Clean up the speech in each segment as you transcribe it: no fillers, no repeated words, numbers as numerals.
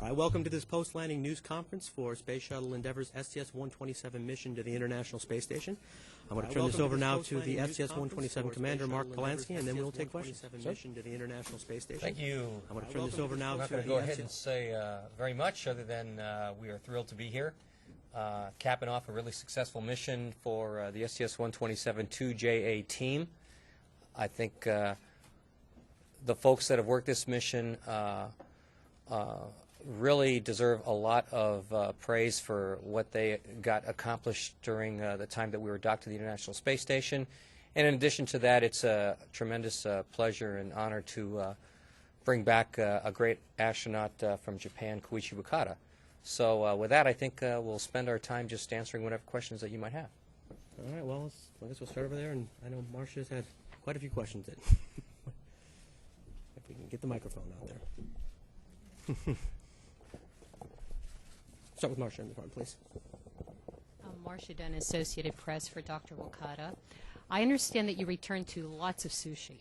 Hi, welcome to this post-landing news conference for Space Shuttle Endeavour's STS-127 mission to the International Space Station. I'm going to turn this over now to the STS-127 commander, Mark Polanski, and then we'll take questions. Mission to the International Space Station. Thank you. I'm going to turn this over now I'm not to going to go ahead and say very much other than we are thrilled to be here, capping off a really successful mission for the STS-127 2JA team. I think the folks that have worked this mission really deserve a lot of praise for what they got accomplished during the time that we were docked to the International Space Station. And in addition to that, it's a tremendous pleasure and honor to bring back a great astronaut from Japan, Koichi Wakata. So with that, I think we'll spend our time just answering whatever questions that you might have. All right, well, I guess we'll start over there, and I know Marcia's had quite a few questions in. If we can get the microphone out there. Start with Marcia in the front, please. Marcia Dunn, Associated Press for Dr. Wakata. I understand that you returned to lots of sushi.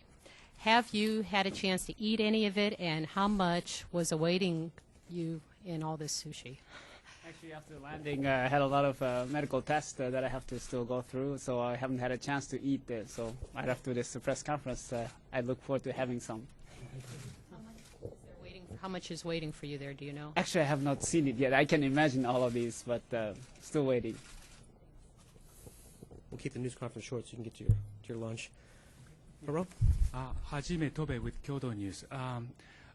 Have you had a chance to eat any of it, and how much was awaiting you in all this sushi? Actually, after landing, I had a lot of medical tests that I have to still go through, so I haven't had a chance to eat it. So right after this press conference, I look forward to having some. How much is waiting for you there, do you know? Actually, I have not seen it yet. I can imagine all of these, but still waiting. We'll keep the news conference short so you can get to your lunch. Haro? Hajime Tobe with Kyodo News.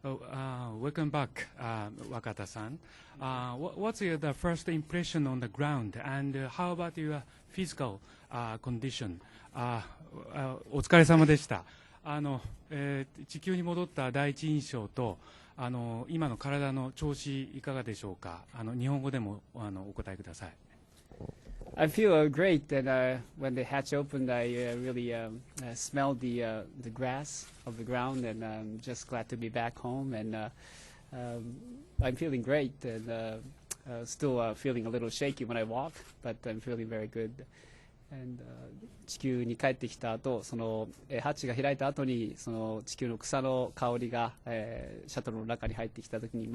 Welcome back, Wakata-san. What's the first impression on the ground, and how about your physical condition? お疲れ様でした。地球に戻った第一印象と今の体の調子いかがでしょうか。日本語でもお答えください。I feel great, and when the hatch opened, I really smelled the grass of the ground, and I'm just glad to be back home. And I'm feeling great, and still feeling a little shaky when I walk, but I'm feeling very good. And 地球に帰ってきた後、そのハッチが開いた後にその地球の草の香りが、シャトルの中に入ってきた時に、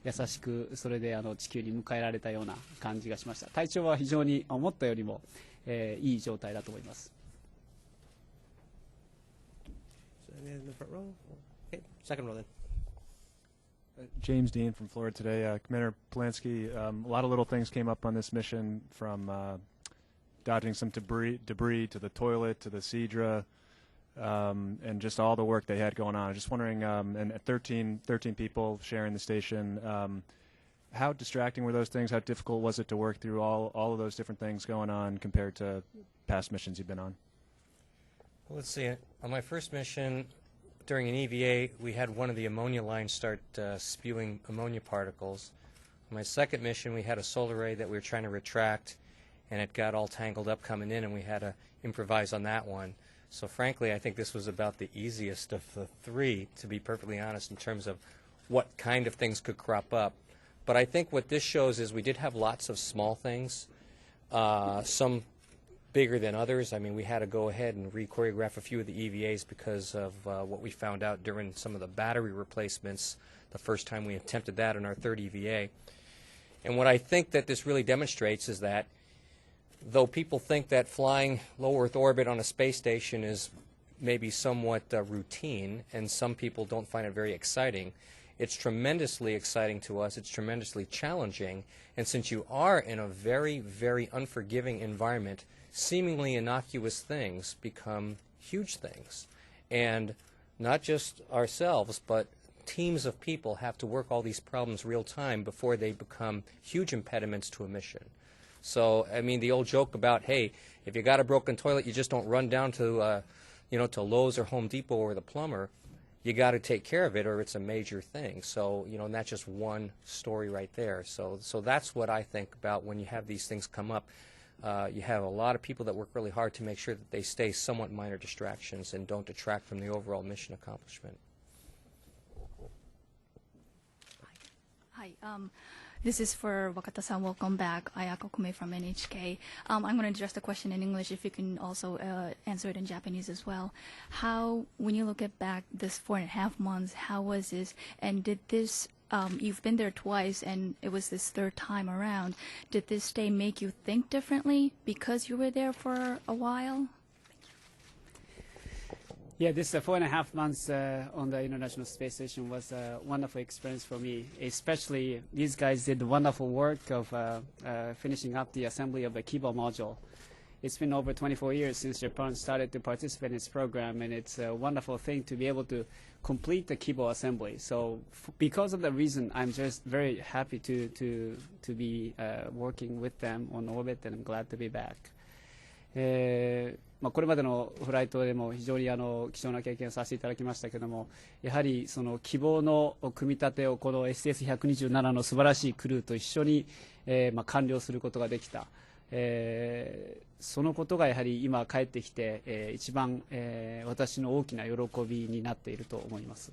優しくそれで地球に迎えられたような感じがしました。体調は非常に思ったよりも、いい状態だと思います。Second row then. James Dean from Florida Today. Commander Polanski, a lot of little things came up on this mission, from dodging some debris to the toilet to the Seadra, and just all the work they had going on. I'm just wondering, and 13 people sharing the station, how distracting were those things? How difficult was it to work through all of those different things going on compared to past missions you've been on? Well, let's see. On my first mission, during an EVA, we had one of the ammonia lines start spewing ammonia particles. On my second mission, we had a solar array that we were trying to retract, and it got all tangled up coming in, and we had to improvise on that one. So frankly, I think this was about the easiest of the three, to be perfectly honest, in terms of what kind of things could crop up. But I think what this shows is we did have lots of small things, some bigger than others. I mean, we had to go ahead and re-choreograph a few of the EVAs because of what we found out during some of the battery replacements the first time we attempted that in our third EVA. And what I think that this really demonstrates is that though people think that flying low Earth orbit on a space station is maybe somewhat routine, and some people don't find it very exciting, it's tremendously exciting to us. It's tremendously challenging. And since you are in a very, very unforgiving environment, seemingly innocuous things become huge things. And not just ourselves, but teams of people have to work all these problems real time before they become huge impediments to a mission. So, I mean, the old joke about, hey, if you got a broken toilet, you just don't run down to, to Lowe's or Home Depot or the plumber. You got to take care of it, or it's a major thing. So, and that's just one story right there. So that's what I think about when you have these things come up. You have a lot of people that work really hard to make sure that they stay somewhat minor distractions and don't detract from the overall mission accomplishment. Hi. This is for Wakata-san. Welcome back. Ayako Kume from NHK. I'm going to address the question in English, if you can also answer it in Japanese as well. How, when you look at back this 4.5 months, how was this? And did this you've been there twice, and it was this third time around. Did this day make you think differently because you were there for a while? Yeah, this 4.5 months on the International Space Station was a wonderful experience for me. Especially, these guys did the wonderful work of finishing up the assembly of the Kibo module. It's been over 24 years since Japan started to participate in this program, and it's a wonderful thing to be able to complete the Kibo assembly. So because of that reason, I'm just very happy to be working with them on orbit, and I'm glad to be back. これまでのフライトでも非常に貴重な経験をさせていただきましたけども、やはりその希望の組み立てをこの STS-127 の素晴らしいクルーと一緒に、完了することができた。そのことがやはり今帰ってきて、一番、私の大きな喜びになっていると思います。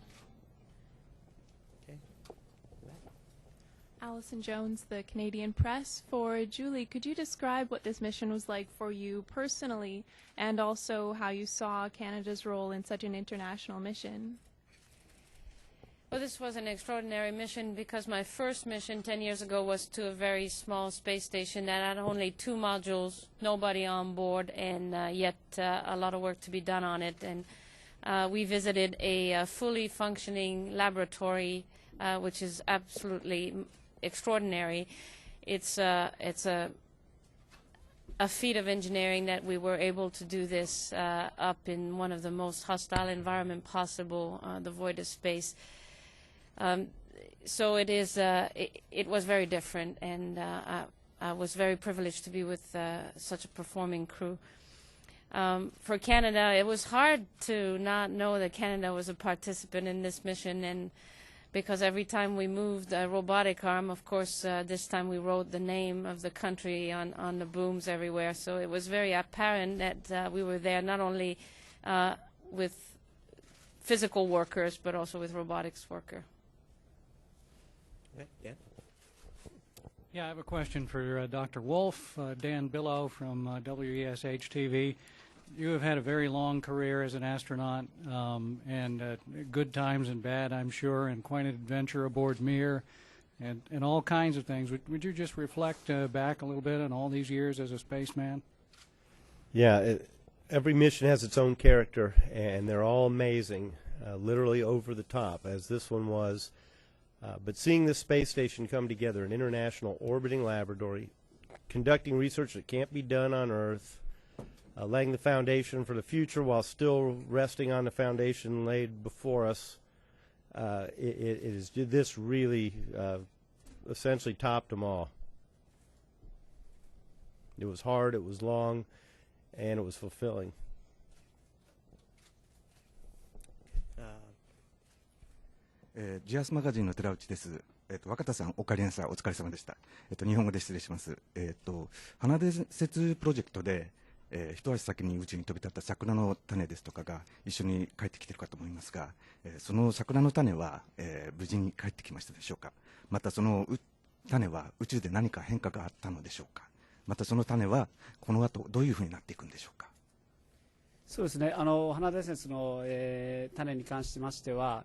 Allison Jones, the Canadian Press. For Julie, could you describe what this mission was like for you personally, and also how you saw Canada's role in such an international mission? Well, this was an extraordinary mission because my first mission 10 years ago was to a very small space station that had only 2 modules, nobody on board, and yet a lot of work to be done on it. And we visited a fully functioning laboratory, which is absolutely extraordinary. It's a feat of engineering that we were able to do this up in one of the most hostile environment possible, the void of space. So it is. It was very different, and I was very privileged to be with such a performing crew. For Canada, it was hard to not know that Canada was a participant in this mission, and because every time we moved a robotic arm, of course, this time we wrote the name of the country on the booms everywhere. So it was very apparent that we were there not only with physical workers, but also with robotics workers. Yeah. Yeah, I have a question for Dr. Wolf. Dan Billow from WESH-TV. You have had a very long career as an astronaut, and good times and bad, I'm sure, and quite an adventure aboard Mir, and all kinds of things. Would you just reflect back a little bit on all these years as a spaceman? Yeah, every mission has its own character, and they're all amazing, literally over the top, as this one was. But seeing this space station come together, an international orbiting laboratory, conducting research that can't be done on Earth, laying the foundation for the future while still resting on the foundation laid before us, this really essentially topped them all. It was hard, it was long, and it was fulfilling. ジアスマガジンの寺内です。若田さん、お帰りなさい。お疲れ様でした。日本語で失礼します。花伝説プロジェクトで、一足先に宇宙に飛び立った桜の種ですとかが一緒に帰ってきているかと思いますが、その桜の種は、無事に帰ってきましたでしょうか。またその種は宇宙で何か変化があったのでしょうか。またその種はこの後どういうふうになっていくんでしょうか。そうですね、花伝説の、種に関しましては、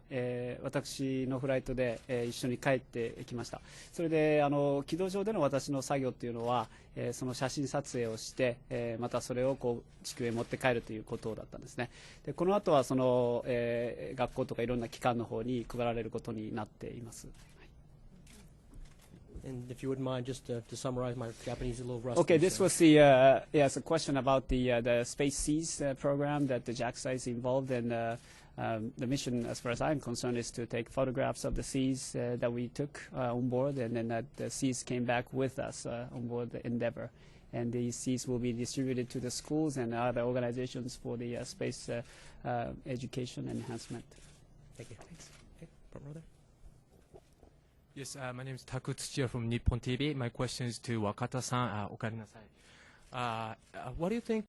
私のフライトで、一緒に帰ってきました。それで軌道上での私の作業というのは、その写真撮影をして、またそれをこう地球へ持って帰るということだったんですね。でこの後はその、学校とかいろんな機関の方に配られることになっています。And if you wouldn't mind, just to summarize, my Japanese is a little rusty. Okay, this was the yes, a question about the Space Seas program that the JAXA is involved in. The mission, as far as I'm concerned, is to take photographs of the seas that we took on board, and then that the seas came back with us on board the Endeavour. And these seas will be distributed to the schools and other organizations for the space education enhancement. Thank you. Thanks. Okay, front row there. Yes, my name is Taku Tsuchiya from Nippon TV. My question is to Wakata-san. Okarinasai. What do you think